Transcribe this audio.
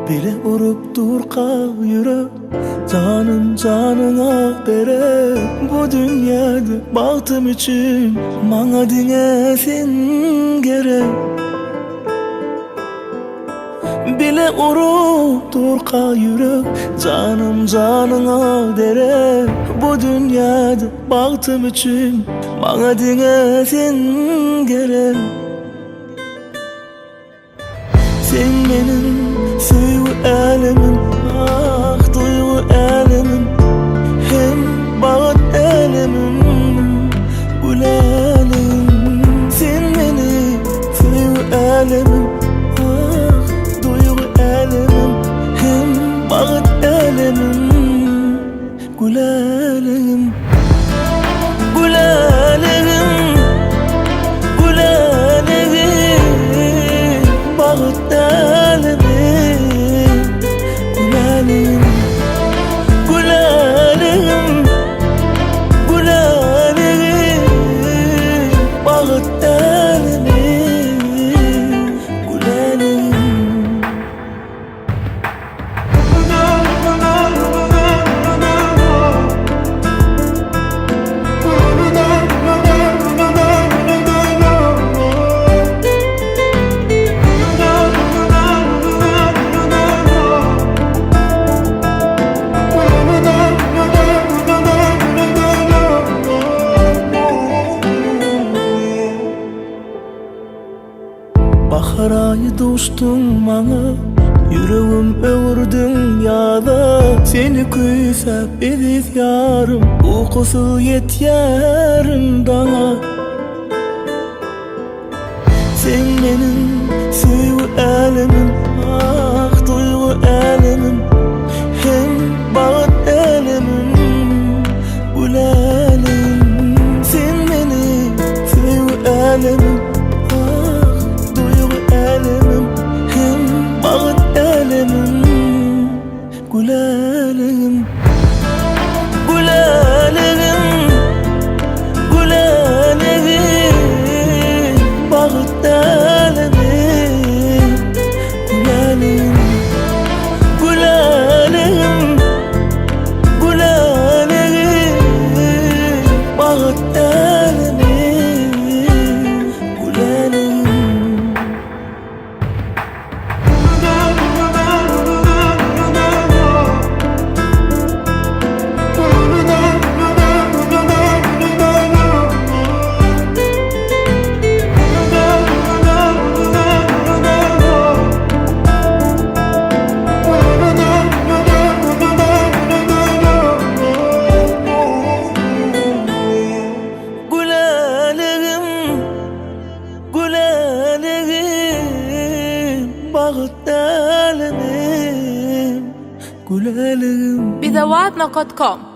Bile urup durqa yürek, canım canına bere. Bu dünyada baktım için bana dinlesin gerek. Bile urup durqa yürek, canım canına dere. Bu dünyada baktım için bana dinlesin gerek. Sen benim sevgi elemin, ah duygu elemin, hem bağıt elemin, gül elemin. Sen benim sevgi elemin, ah duygu elemin, hem bağıt elemin, gül elemin. Gül elemin, gül elemin, bağıt elemin. Bahar ayı dostum bana, yüreğim öğürdün yada. Seni küysep edip yarım, uykusu yetyerim dana. Sen benim sevgi elemin, ah duygu elemin, hem bağıt elemin, gül elemin. Sen benim sevgi elemin, gül elemin. Gül elemin, gül elemin, bağıt elemin, gül elemin. Gül elemin, gül elemin, bağıt elemin, gül elemin. بذواتنا.com